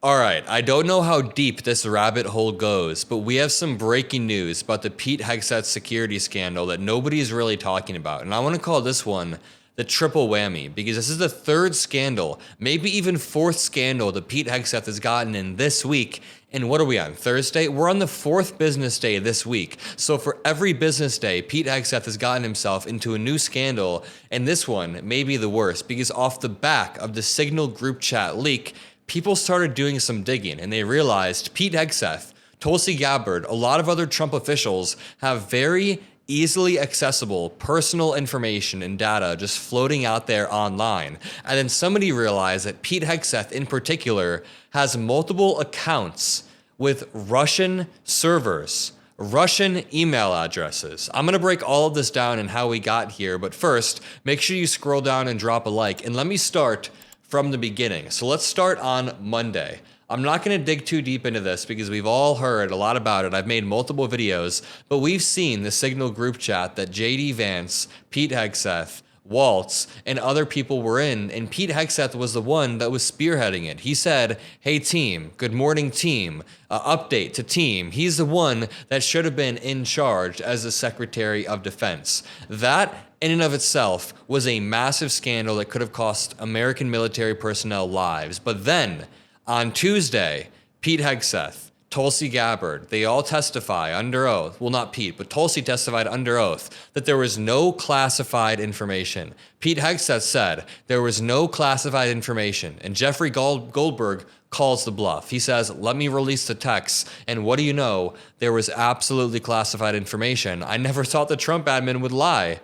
All right, I don't know how deep this rabbit hole goes, but we have some breaking news about the Pete Hegseth security scandal that nobody's really talking about. And I want to call this one the triple whammy because this is the third scandal, maybe even fourth scandal that Pete Hegseth has gotten in this week. And what are we on? Thursday? We're on the fourth business day this week. So for every business day, Pete Hegseth has gotten himself into a new scandal. And this one may be the worst because off the back of the Signal group chat leak, people started doing some digging and they realized Pete Hegseth, Tulsi Gabbard, a lot of other Trump officials have very easily accessible personal information and data just floating out there online. And then somebody realized that Pete Hegseth in particular has multiple accounts with Russian servers, Russian email addresses. I'm gonna break all of this down and how we got here, but first, make sure you scroll down and drop a like. And let me start from the beginning. So let's start on Monday. I'm not going to dig too deep into this because we've all heard a lot about it. I've made multiple videos, but we've seen the Signal group chat that JD Vance, Pete Hegseth, Waltz, and other people were in, and Pete Hegseth was the one that was spearheading it. He said, hey team, good morning team, update to team. He's the one that should have been in charge as the Secretary of Defense. That in and of itself was a massive scandal that could have cost American military personnel lives. But then on Tuesday, Pete Hegseth, Tulsi Gabbard, they all testify under oath. Well, not Pete, but Tulsi testified under oath that there was no classified information. Pete Hegseth said there was no classified information. And Jeffrey Goldberg calls the bluff. He says, let me release the text. And what do you know? There was absolutely classified information. I never thought the Trump admin would lie.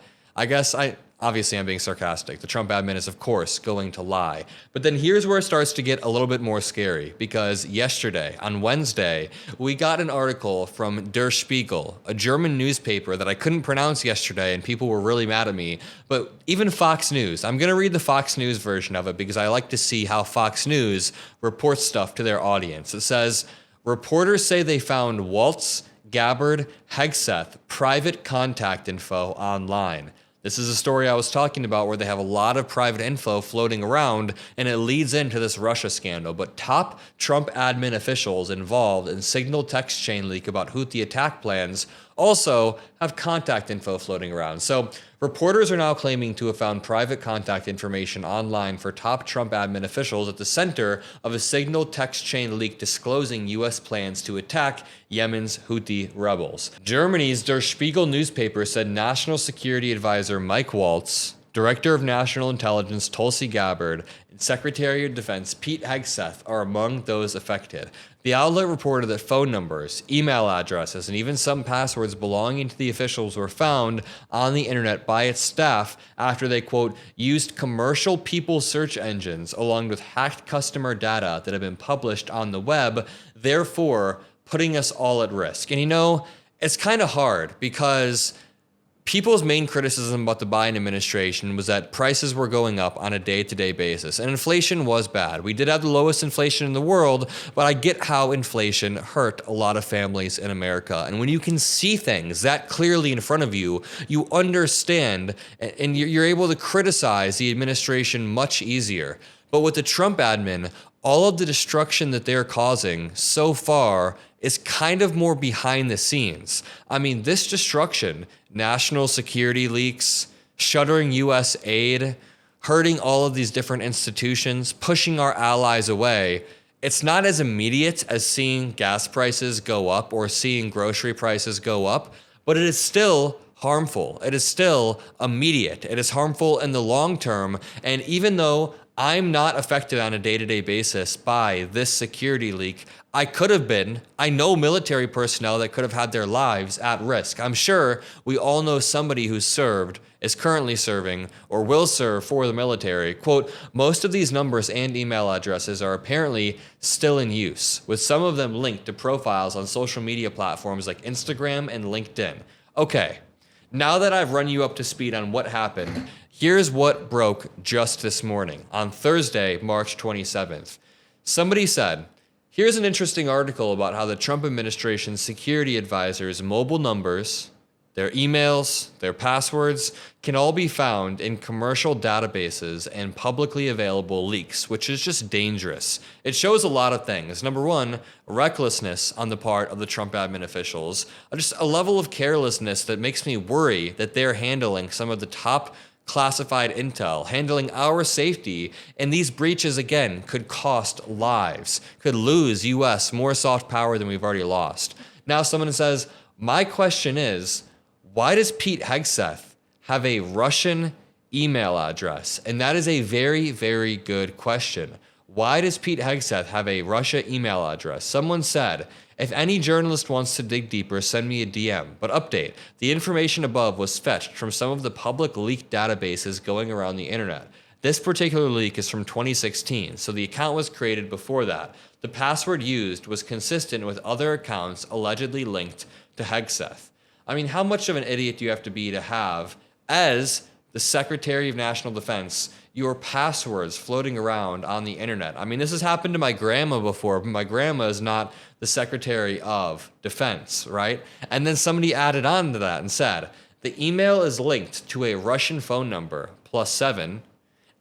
Obviously I'm being sarcastic. The Trump admin is of course going to lie. But then here's where it starts to get a little bit more scary because yesterday, on Wednesday, we got an article from Der Spiegel, a German newspaper that I couldn't pronounce yesterday and people were really mad at me. But even Fox News, I'm gonna read the Fox News version of it because I like to see how Fox News reports stuff to their audience. It says, reporters say they found Waltz, Gabbard, Hegseth private contact info online. This is a story I was talking about where they have a lot of private info floating around and it leads into this Russia scandal. But top Trump admin officials involved in Signal text chain leak about Houthi attack plans also have contact info floating around. So reporters are now claiming to have found private contact information online for top Trump admin officials at the center of a Signal text chain leak disclosing U.S. plans to attack Yemen's Houthi rebels. Germany's Der Spiegel newspaper said National Security Advisor Mike Waltz, Director of National Intelligence Tulsi Gabbard, and Secretary of Defense Pete Hegseth are among those affected. The outlet reported that phone numbers, email addresses, and even some passwords belonging to the officials were found on the internet by its staff after they, quote, used commercial people search engines along with hacked customer data that had been published on the web, therefore putting us all at risk. And you know, it's kind of hard because people's main criticism about the Biden administration was that prices were going up on a day-to-day basis, and inflation was bad. We did have the lowest inflation in the world, but I get how inflation hurt a lot of families in America. And when you can see things that clearly in front of you, you understand, and you're able to criticize the administration much easier. But with the Trump admin, all of the destruction that they're causing so far is kind of more behind the scenes. I mean, this destruction, national security leaks, shuttering U.S. aid, hurting all of these different institutions, pushing our allies away, it's not as immediate as seeing gas prices go up or seeing grocery prices go up, but it is still harmful. It is still immediate. It is harmful in the long term. And even though I'm not affected on a day-to-day basis by this security leak, I know military personnel that could have had their lives at risk. I'm sure we all know somebody who's served, is currently serving, or will serve for the military. Quote, most of these numbers and email addresses are apparently still in use, with some of them linked to profiles on social media platforms like Instagram and LinkedIn. Okay, now that I've run you up to speed on what happened, here's what broke just this morning, on Thursday, March 27th. Somebody said, here's an interesting article about how the Trump administration's security advisors' mobile numbers, their emails, their passwords can all be found in commercial databases and publicly available leaks, which is just dangerous. It shows a lot of things. Number one, recklessness on the part of the Trump admin officials, just a level of carelessness that makes me worry that they're handling some of the top classified intel, handling our safety, and these breaches, again, could cost lives, could lose US more soft power than we've already lost. Now someone says, my question is, why does Pete Hegseth have a Russian email address? And that is a very, very good question. Why does Pete Hegseth have a Russia email address? Someone said, if any journalist wants to dig deeper, send me a DM. But update, the information above was fetched from some of the public leaked databases going around the internet. This particular leak is from 2016, so the account was created before that. The password used was consistent with other accounts allegedly linked to Hegseth. I mean, how much of an idiot do you have to have, as the Secretary of National Defense, your passwords floating around on the internet? I mean, this has happened to my grandma before, but my grandma is not the Secretary of Defense, right? And then somebody added on to that and said, the email is linked to a Russian phone number, +7,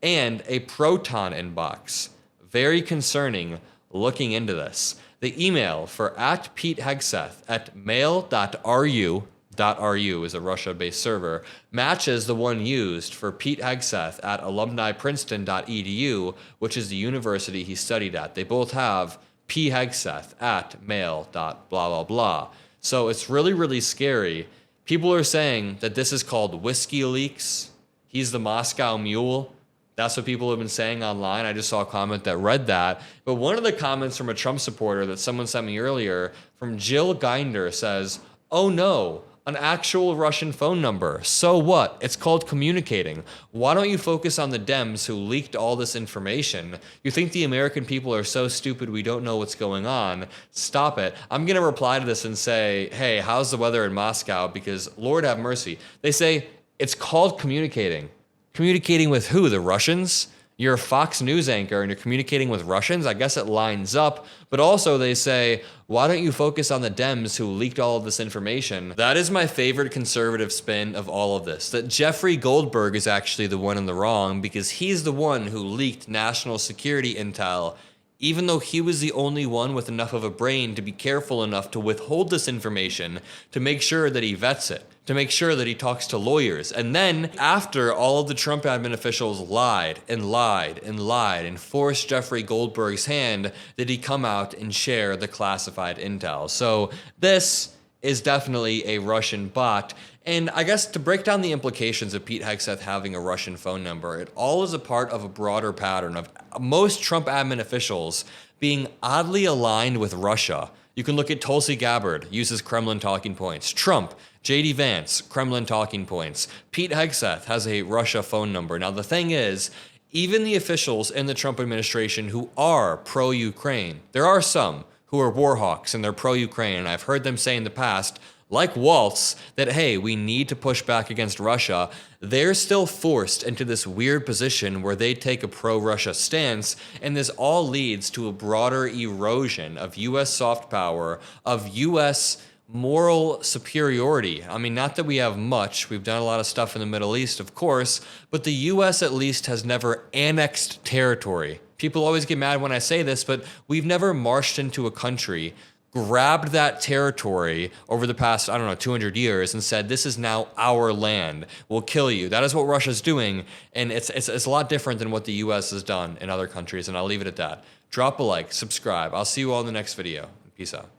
and a Proton inbox. Very concerning looking into this. The email for @Pete Hegseth at mail.ru is a Russia-based server, matches the one used for Pete Hegseth at alumniprinceton.edu, which is the university he studied at. They both have P. Hegseth at mail.blah, blah, blah. So it's really, really scary. People are saying that this is called Whiskey Leaks. He's the Moscow Mule. That's what people have been saying online. I just saw a comment that read that. But one of the comments from a Trump supporter that someone sent me earlier, from Jill Ginder, says, oh no, an actual Russian phone number. So what? It's called communicating. Why don't you focus on the Dems who leaked all this information? You think the American people are so stupid we don't know what's going on? Stop it. I'm going to reply to this and say, hey, how's the weather in Moscow? Because Lord have mercy. They say it's called communicating. Communicating with who? The Russians? You're a Fox News anchor and you're communicating with Russians? I guess it lines up. But also they say, why don't you focus on the Dems who leaked all of this information? That is my favorite conservative spin of all of this, that Jeffrey Goldberg is actually the one in the wrong because he's the one who leaked national security intel, even though he was the only one with enough of a brain to be careful enough to withhold this information, to make sure that he vets it, to make sure that he talks to lawyers. And then, after all of the Trump admin officials lied and lied and lied and forced Jeffrey Goldberg's hand, did he come out and share the classified intel. So this is definitely a Russian bot. And I guess to break down the implications of Pete Hegseth having a Russian phone number, it all is a part of a broader pattern of most Trump admin officials being oddly aligned with Russia. You can look at Tulsi Gabbard, uses Kremlin talking points. Trump, J.D. Vance, Kremlin talking points. Pete Hegseth has a Russia phone number. Now the thing is, even the officials in the Trump administration who are pro-Ukraine, there are some who are war hawks and they're pro-Ukraine, and I've heard them say in the past, like Waltz, that, hey, we need to push back against Russia. They're still forced into this weird position where they take a pro-Russia stance, and this all leads to a broader erosion of U.S. soft power, of U.S. moral superiority. I mean, not that we have much. We've done a lot of stuff in the Middle East, of course, but the U.S. at least has never annexed territory. People always get mad when I say this, but we've never marched into a country, grabbed that territory over the past, 200 years and said, this is now our land. We'll kill you. That is what Russia's doing, and it's a lot different than what the U.S. has done in other countries, and I'll leave it at that. Drop a like, subscribe. I'll see you all in the next video. Peace out.